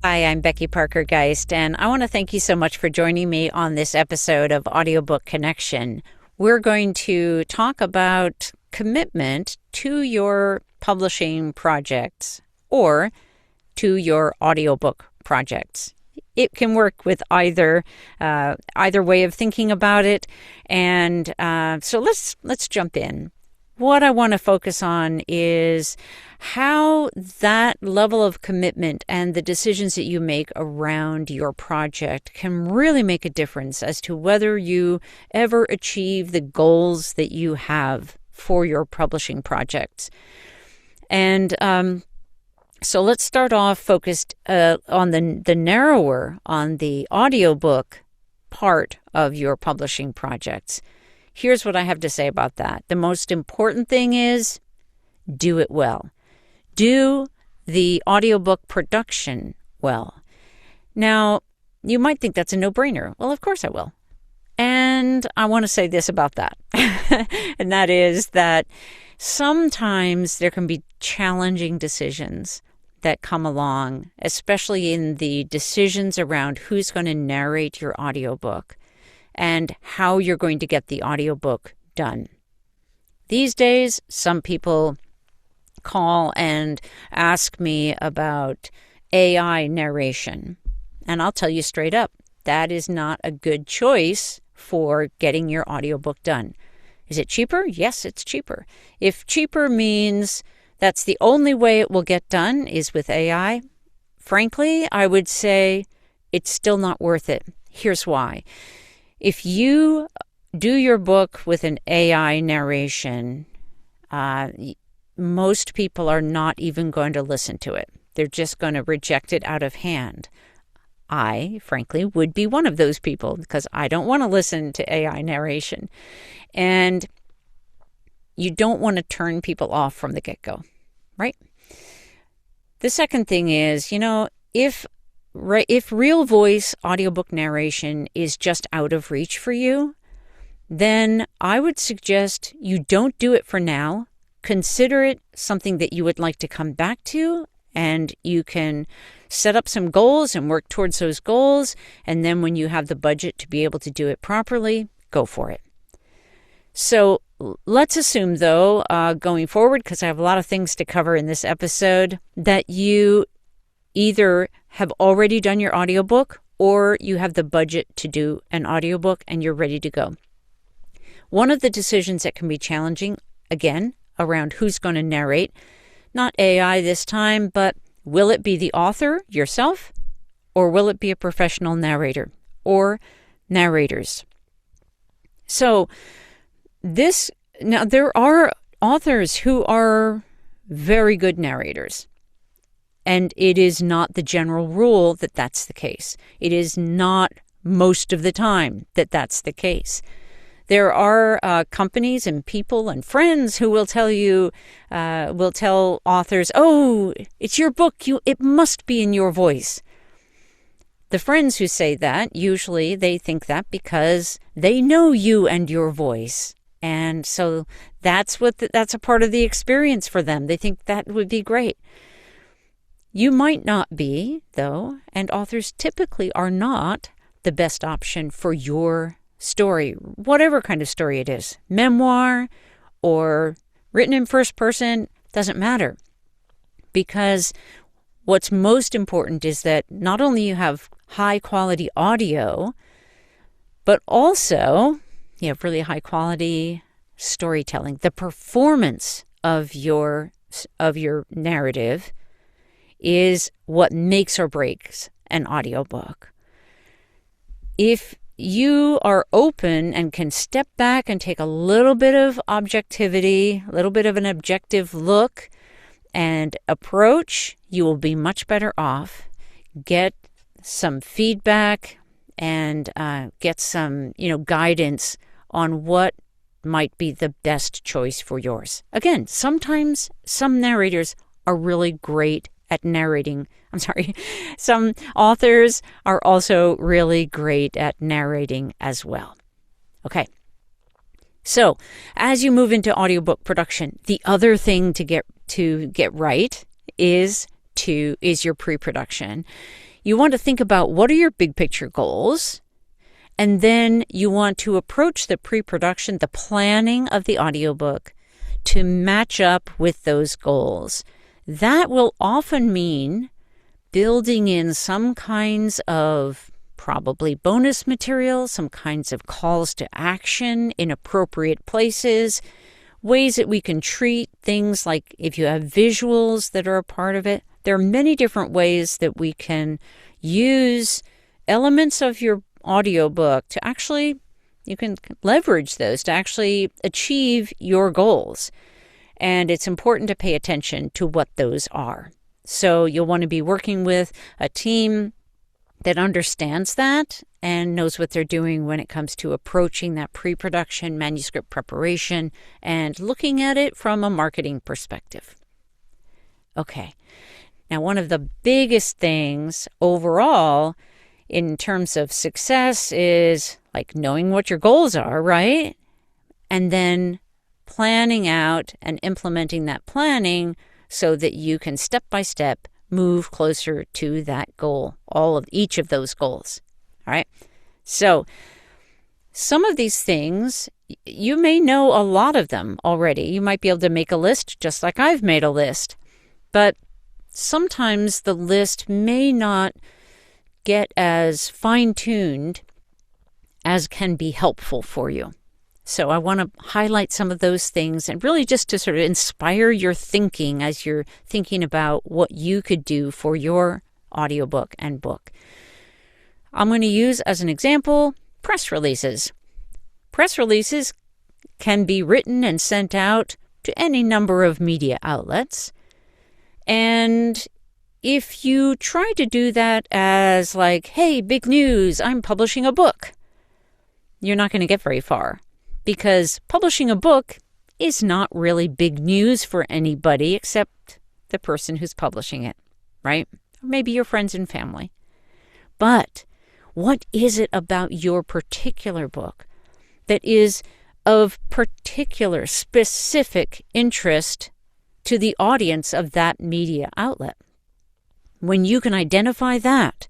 Hi, I'm Becky Parker Geist, and I want to thank you so much for joining me on this episode of Audiobook Connection. We're going to talk about commitment to your publishing projects or to your audiobook projects. It can work with either way of thinking about it, and so let's jump in. What I want to focus on is how that level of commitment and the decisions that you make around your project can really make a difference as to whether you ever achieve the goals that you have for your publishing projects. And so let's start off focused on the narrower, on the audiobook part of your publishing projects. Here's what I have to say about that. The most important thing is do it well. Do the audiobook production well. Now, you might think that's a no-brainer. Well, of course I will. And I want to say this about that. And that is that sometimes there can be challenging decisions that come along, especially in the decisions around who's going to narrate your audiobook and how you're going to get the audiobook done. These days, some people call and ask me about AI narration. And I'll tell you straight up, that is not a good choice for getting your audiobook done. Is it cheaper? Yes, it's cheaper. If cheaper means that's the only way it will get done is with AI, frankly, I would say it's still not worth it. Here's why. If you do your book with an AI narration, most people are not even going to listen to it. They're just going to reject it out of hand. I, frankly, would be one of those people because I don't want to listen to AI narration. And you don't want to turn people off from the get-go, right? The second thing is, if real voice audiobook narration is just out of reach for you, then I would suggest you don't do it for now. Consider it something that you would like to come back to, and you can set up some goals and work towards those goals. And then when you have the budget to be able to do it properly, go for it. So let's assume, though, going forward, because I have a lot of things to cover in this episode, that you either have already done your audiobook or you have the budget to do an audiobook and you're ready to go. One of the decisions that can be challenging, again, around who's going to narrate, not AI this time, but will it be the author yourself or will it be a professional narrator or narrators? So now there are authors who are very good narrators. And it is not the general rule that that's the case. It is not most of the time that that's the case. There are companies and people and friends who will tell authors, oh, it's your book, it must be in your voice. The friends who say that, usually they think that because they know you and your voice. And so that's a part of the experience for them. They think that would be great. You might not be, though, and authors typically are not the best option for your story, whatever kind of story it is. Memoir or written in first person, doesn't matter. Because what's most important is that not only you have high quality audio, but also you have really high quality storytelling. The performance of your narrative is what makes or breaks an audiobook. If you are open and can step back and take a little bit of objectivity, a little bit of an objective look and approach, you will be much better off. Get some feedback and get some, guidance on what might be the best choice for yours. Again, sometimes some narrators are really great at narrating. Some authors are also really great at narrating as well. Okay. So, as you move into audiobook production, the other thing to get right is your pre-production. You want to think about what are your big picture goals, and then you want to approach the pre-production, the planning of the audiobook to match up with those goals. That will often mean building in some kinds of probably bonus material, some kinds of calls to action in appropriate places, ways that we can treat things like if you have visuals that are a part of it. There are many different ways that we can use elements of your audiobook to actually, you can leverage those to actually achieve your goals. And it's important to pay attention to what those are. So you'll want to be working with a team that understands that and knows what they're doing when it comes to approaching that pre-production manuscript preparation and looking at it from a marketing perspective. Okay. Now, one of the biggest things overall in terms of success is like knowing what your goals are, right? And then planning out and implementing that planning so that you can step by step move closer to that goal, each of those goals. All right. So some of these things, you may know a lot of them already. You might be able to make a list just like I've made a list, but sometimes the list may not get as fine-tuned as can be helpful for you. So I want to highlight some of those things and really just to sort of inspire your thinking as you're thinking about what you could do for your audiobook and book. I'm going to use as an example press releases. Press releases can be written and sent out to any number of media outlets. And if you try to do that as like, hey, big news, I'm publishing a book, you're not going to get very far. Because publishing a book is not really big news for anybody except the person who's publishing it, right? Or maybe your friends and family. But what is it about your particular book that is of particular specific interest to the audience of that media outlet? When you can identify that,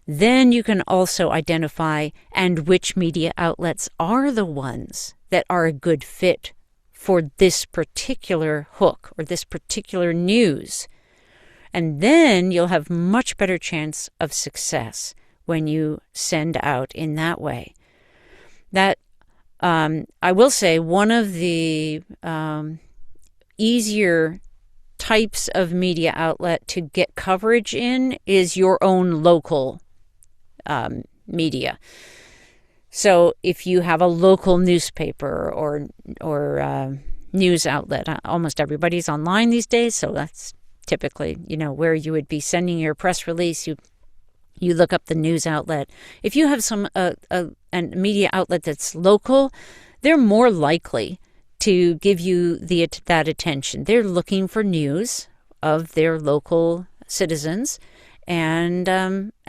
then you can also identify and which media outlets are the ones that are a good fit for this particular hook or this particular news. And then you'll have much better chance of success when you send out in that way. That, I will say, one of the easier types of media outlet to get coverage in is your own local media. So if you have a local newspaper or news outlet, almost everybody's online these days, so that's typically, where you would be sending your press release. You look up the news outlet. If you have some a media outlet that's local, they're more likely to give you that attention. They're looking for news of their local citizens. And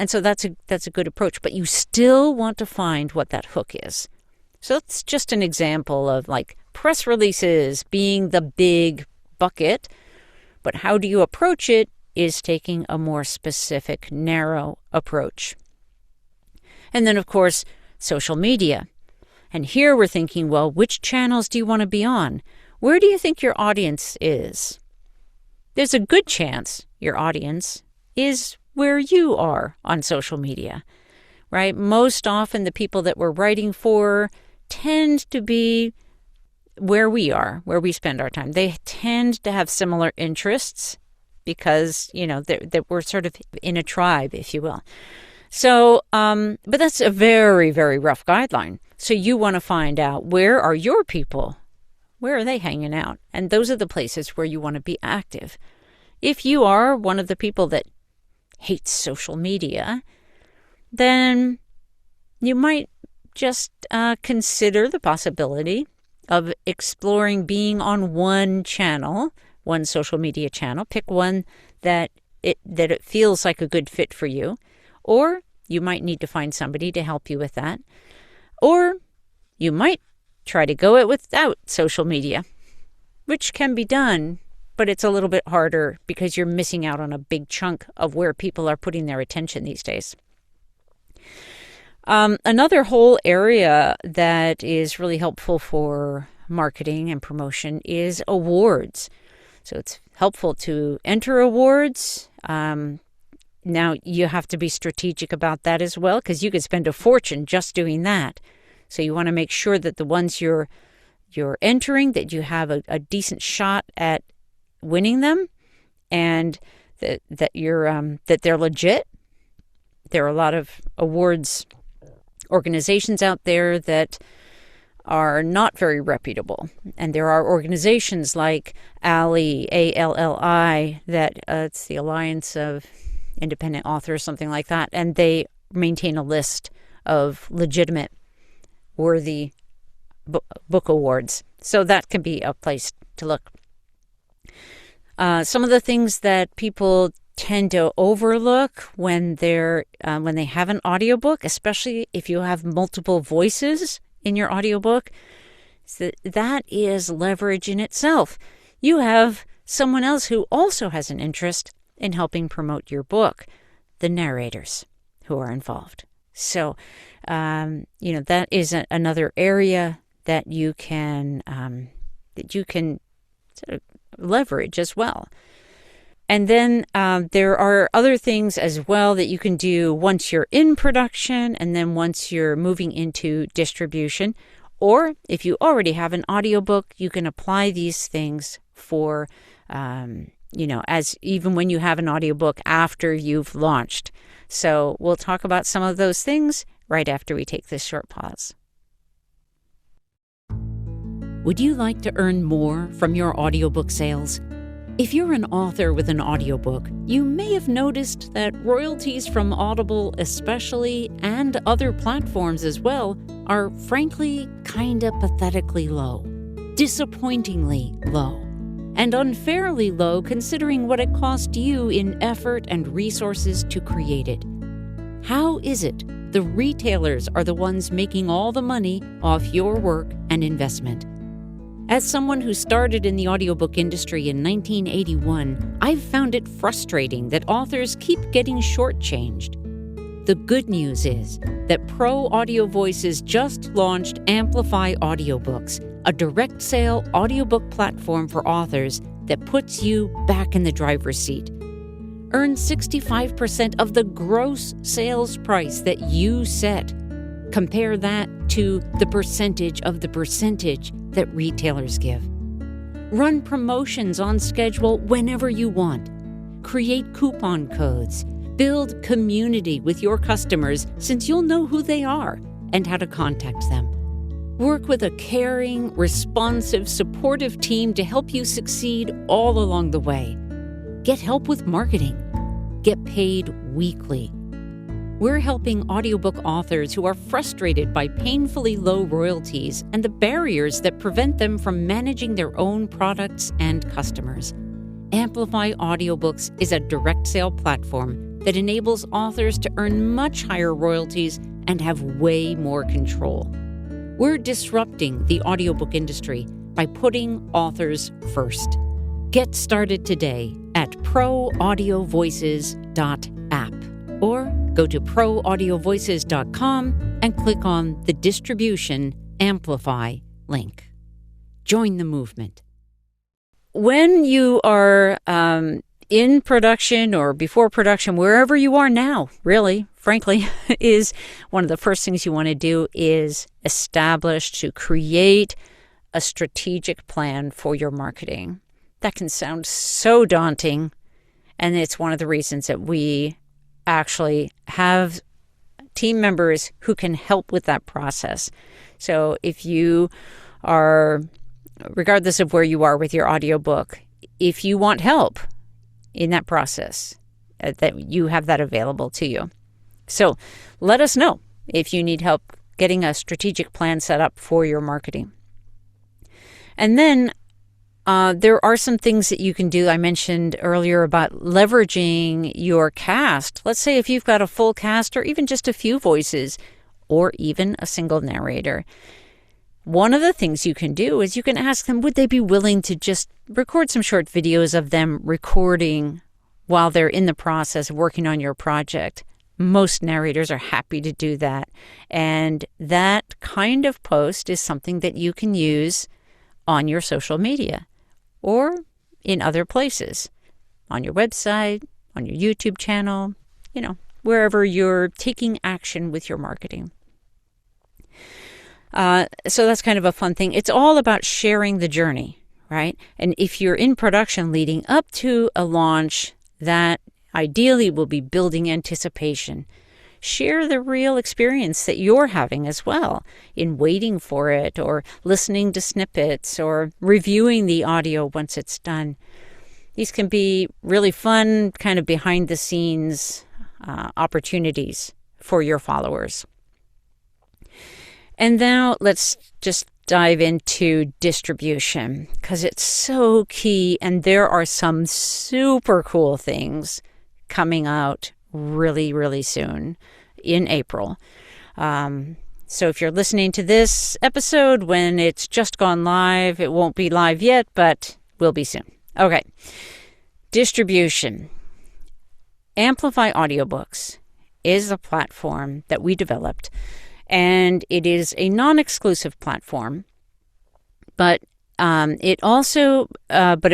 so that's a good approach, but you still want to find what that hook is. So that's just an example of like press releases being the big bucket, but how do you approach it is taking a more specific, narrow approach. And then, of course, social media. And here we're thinking, well, which channels do you want to be on? Where do you think your audience is? There's a good chance your audience is where you are on social media, right? Most often the people that we're writing for tend to be where we are, where we spend our time. They tend to have similar interests because, that we're sort of in a tribe, if you will. So, but that's a very, very rough guideline. So you want to find out, where are your people? Where are they hanging out? And those are the places where you want to be active. If you are one of the people that hates social media, then you might just consider the possibility of exploring being on one channel, one social media channel. Pick one that it feels like a good fit for you, or you might need to find somebody to help you with that, or you might try to go it without social media, which can be done but it's a little bit harder because you're missing out on a big chunk of where people are putting their attention these days. Another whole area that is really helpful for marketing and promotion is awards. So it's helpful to enter awards. Now, you have to be strategic about that as well, because you could spend a fortune just doing that. So you want to make sure that the ones you're entering, that you have a decent shot at winning them, and that they're legit. There are a lot of awards organizations out there that are not very reputable. And there are organizations like ALLI, ALLI, that it's the Alliance of Independent Authors, something like that, and they maintain a list of legitimate, worthy book awards. So that can be a place to look. Some of the things that people tend to overlook when they have an audiobook, especially if you have multiple voices in your audiobook, that is leverage in itself. You have someone else who also has an interest in helping promote your book, the narrators who are involved. So, that is another area that you can sort of leverage as well. And then there are other things as well that you can do once you're in production and then once you're moving into distribution. Or if you already have an audiobook, you can apply these things for, as even when you have an audiobook after you've launched. So we'll talk about some of those things right after we take this short pause. Would you like to earn more from your audiobook sales? If you're an author with an audiobook, you may have noticed that royalties from Audible especially, and other platforms as well, are frankly kinda pathetically low, disappointingly low, and unfairly low considering what it cost you in effort and resources to create it. How is it the retailers are the ones making all the money off your work and investment? As someone who started in the audiobook industry in 1981, I've found it frustrating that authors keep getting shortchanged. The good news is that Pro Audio Voices just launched AMPlify Audiobooks, a direct sale audiobook platform for authors that puts you back in the driver's seat. Earn 65% of the gross sales price that you set. Compare that to the percentage of the percentage that retailers give. Run promotions on schedule whenever you want. Create coupon codes. Build community with your customers, since you'll know who they are and how to contact them. Work with a caring, responsive, supportive team to help you succeed all along the way. Get help with marketing. Get paid weekly. We're helping audiobook authors who are frustrated by painfully low royalties and the barriers that prevent them from managing their own products and customers. AMPlify Audiobooks is a direct sale platform that enables authors to earn much higher royalties and have way more control. We're disrupting the audiobook industry by putting authors first. Get started today at proaudiovoices.app or go to proaudiovoices.com and click on the Distribution Amplify link. Join the movement. When you are in production or before production, wherever you are now, really, frankly, is one of the first things you want to do is create a strategic plan for your marketing. That can sound so daunting, and it's one of the reasons that we actually have team members who can help with that process. So if you are, regardless of where you are with your audiobook, if you want help in that process, that you have that available to you. So let us know if you need help getting a strategic plan set up for your marketing. And then there are some things that you can do. I mentioned earlier about leveraging your cast. Let's say if you've got a full cast or even just a few voices or even a single narrator. One of the things you can do is you can ask them, would they be willing to just record some short videos of them recording while they're in the process of working on your project? Most narrators are happy to do that. And that kind of post is something that you can use on your social media or in other places, on your website, on your YouTube channel, wherever you're taking action with your marketing. So that's kind of a fun thing. It's all about sharing the journey, right? And if you're in production leading up to a launch, that ideally will be building anticipation. Share the real experience that you're having as well in waiting for it, or listening to snippets, or reviewing the audio once it's done. These can be really fun, kind of behind the scenes opportunities for your followers. And now let's just dive into distribution, because it's so key, and there are some super cool things coming out really, really soon in April. So if you're listening to this episode when it's just gone live, it won't be live yet, but will be soon. Okay. Distribution. AMPlify Audiobooks is a platform that we developed, and it is a non-exclusive platform, but it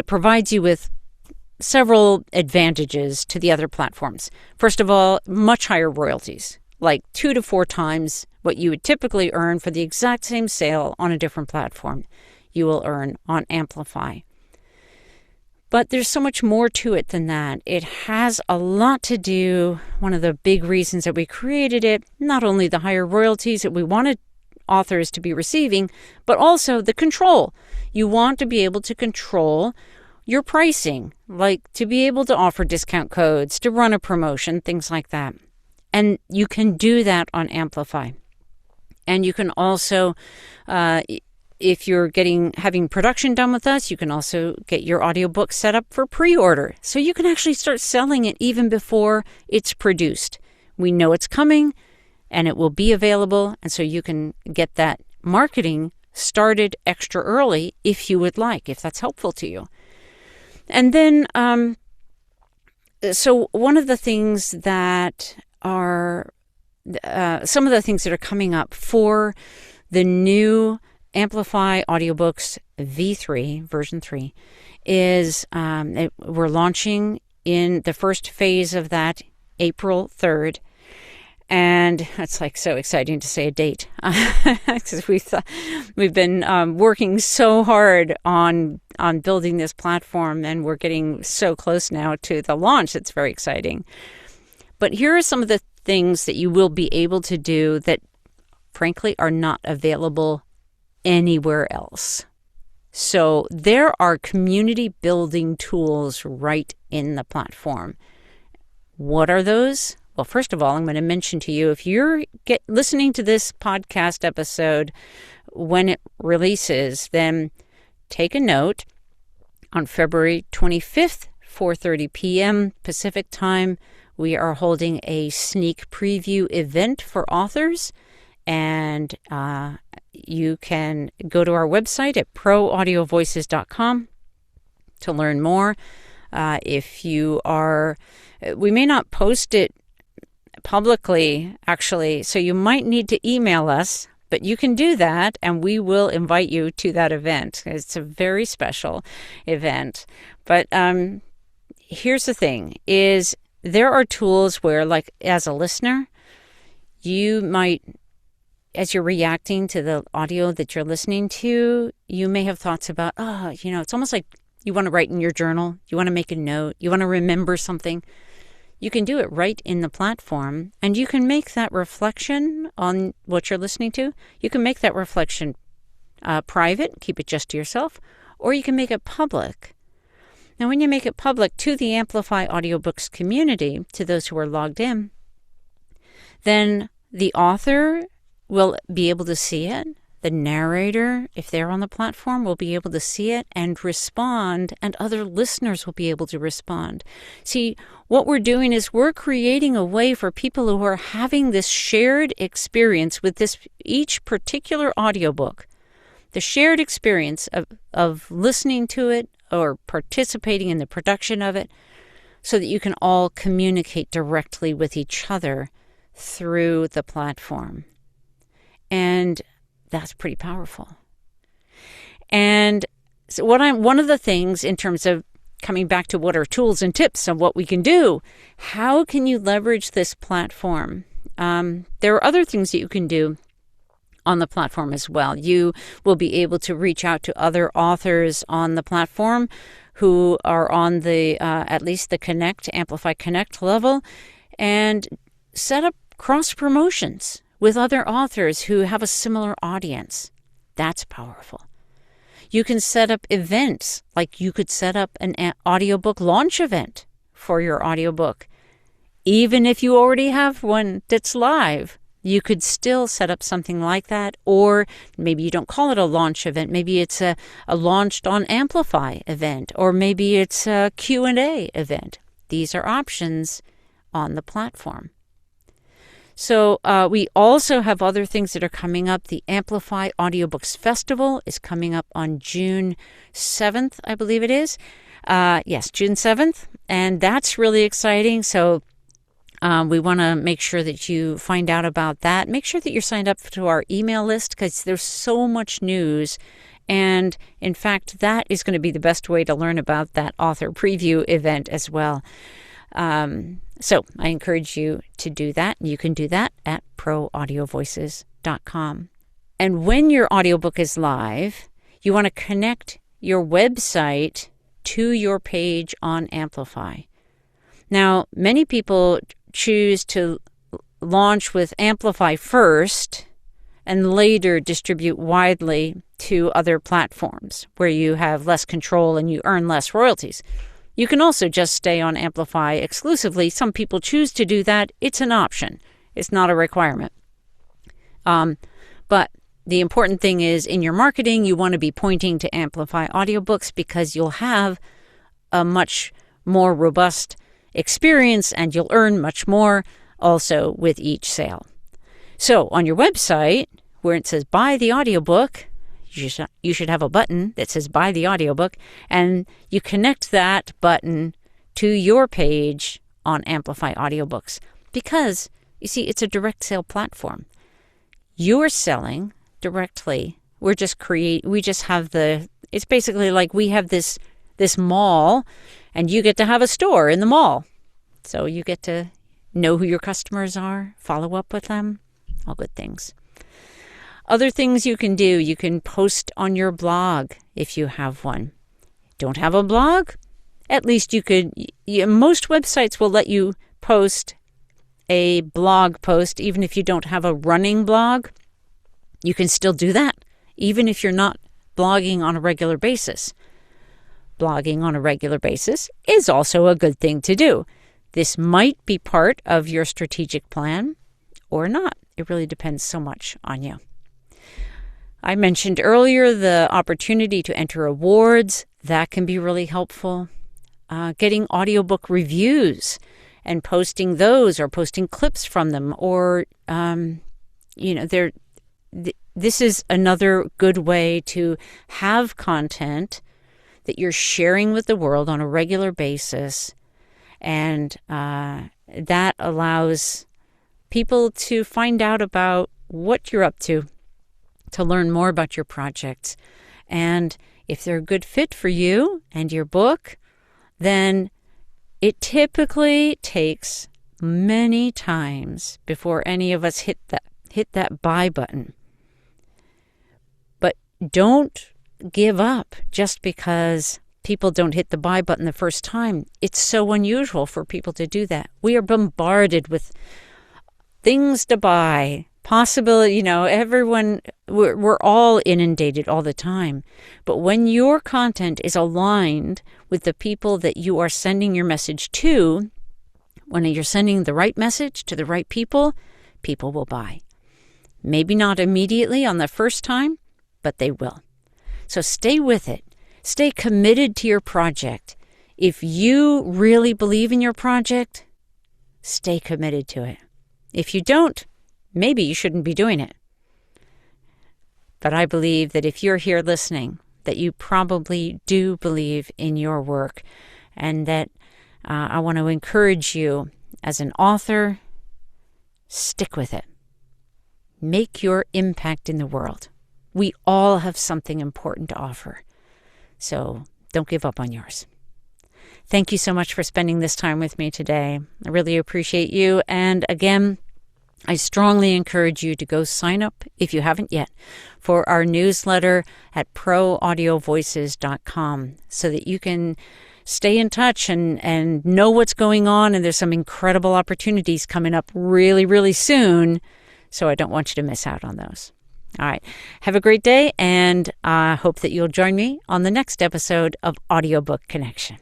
provides you with several advantages to the other platforms. First of all, much higher royalties, like 2 to 4 times what you would typically earn for the exact same sale on a different platform you will earn on AMPlify. But there's so much more to it than that. It has a lot to do, one of the big reasons that we created it, not only the higher royalties that we wanted authors to be receiving, but also the control. You want to be able to control your pricing, like to be able to offer discount codes, to run a promotion, things like that. And you can do that on AMPlify. And you can also, if you're having production done with us, you can also get your audiobook set up for pre-order. So you can actually start selling it even before it's produced. We know it's coming and it will be available. And so you can get that marketing started extra early if you would like, if that's helpful to you. And then, so one of the things that are, some of the things that are coming up for the new AMPlify Audiobooks V3, version 3, is we're launching in the first phase of that April 3rd. And it's like so exciting to say a date, because we've been working so hard on building this platform, and we're getting so close now to the launch. It's very exciting. But here are some of the things that you will be able to do that, frankly, are not available anywhere else. So there are community building tools right in the platform. What are those? Well, first of all, I'm going to mention to you, if you're listening to this podcast episode when it releases, then take a note. On February 25th, 4:30 p.m. Pacific time, we are holding a sneak preview event for authors. And you can go to our website at proaudiovoices.com to learn more. We may not post it publicly, actually, so you might need to email us, but you can do that, and we will invite you to that event. It's a very special event. But here's the thing, is there are tools where, like, as a listener, you might, as you're reacting to the audio that you're listening to, you may have thoughts about, it's almost like you want to write in your journal, you want to make a note, you want to remember something. You can do it right in the platform, and you can make that reflection on what you're listening to. You can make that reflection private, keep it just to yourself, or you can make it public. Now, when you make it public to the AMPlify Audiobooks community, to those who are logged in, then the author will be able to see it. The narrator, if they're on the platform, will be able to see it and respond, and other listeners will be able to respond. See, what we're doing is we're creating a way for people who are having this shared experience with each particular audiobook the shared experience of listening to it or participating in the production of it, so that you can all communicate directly with each other through the platform. And that's pretty powerful. And so one of the things in terms of coming back to what are tools and tips of what we can do, how can you leverage this platform? There are other things that you can do on the platform as well. You will be able to reach out to other authors on the platform who are on the at least the AMPlify Connect level, and set up cross promotions with other authors who have a similar audience. That's powerful. You can set up events, like you could set up an audiobook launch event for your audiobook. Even if you already have one that's live, you could still set up something like that. Or maybe you don't call it a launch event. Maybe it's a launched on AMPlify event, or maybe it's a Q&A event. These are options on the platform. So we also have other things that are coming up. The AMPlify Audiobooks Festival is coming up on June 7th, I believe it is. Yes, June 7th. And that's really exciting. So we want to make sure that you find out about that. Make sure that you're signed up to our email list, because there's so much news. And in fact, that is going to be the best way to learn about that author preview event as well. So I encourage you to do that. You can do that at proaudiovoices.com. And when your audiobook is live, you want to connect your website to your page on AMPlify. Now, many people choose to launch with AMPlify first and later distribute widely to other platforms where you have less control and you earn less royalties. You can also just stay on AMPlify exclusively. Some people choose to do that. It's an option. It's not a requirement. But the important thing is, in your marketing, you want to be pointing to AMPlify Audiobooks, because you'll have a much more robust experience and you'll earn much more also with each sale. So on your website, where it says buy the audiobook, you should have a button that says buy the audiobook, and you connect that button to your page on AMPlify Audiobooks, because you see, it's a direct sale platform. You're selling directly. We just have it's basically like we have this mall, and you get to have a store in the mall. So you get to know who your customers are, follow up with them, all good things. Other things you can do, you can post on your blog if you have one. Don't have a blog? At least you could, most websites will let you post a blog post even if you don't have a running blog. You can still do that, even if you're not blogging on a regular basis. Blogging on a regular basis is also a good thing to do. This might be part of your strategic plan or not. It really depends so much on you. I mentioned earlier the opportunity to enter awards. That can be really helpful. Getting audiobook reviews and posting those, or posting clips from them, or, this is another good way to have content that you're sharing with the world on a regular basis. And that allows people to find out about what you're up to learn more about your projects. And if they're a good fit for you and your book, then it typically takes many times before any of us hit that buy button. But don't give up just because people don't hit the buy button the first time. It's so unusual for people to do that. We are bombarded with things to buy, possibility, everyone, we're all inundated all the time. But when your content is aligned with the people that you are sending your message to, when you're sending the right message to the right people, people will buy. Maybe not immediately on the first time, but they will. So stay with it. Stay committed to your project. If you really believe in your project, stay committed to it. If you don't, maybe you shouldn't be doing it. But I believe that if you're here listening, that you probably do believe in your work, and that I want to encourage you as an author, stick with it. Make your impact in the world. We all have something important to offer. So don't give up on yours. Thank you so much for spending this time with me today. I really appreciate you. And again, I strongly encourage you to go sign up, if you haven't yet, for our newsletter at proaudiovoices.com so that you can stay in touch and know what's going on. And there's some incredible opportunities coming up really, really soon. So I don't want you to miss out on those. All right. Have a great day, and I hope that you'll join me on the next episode of Audiobook Connection.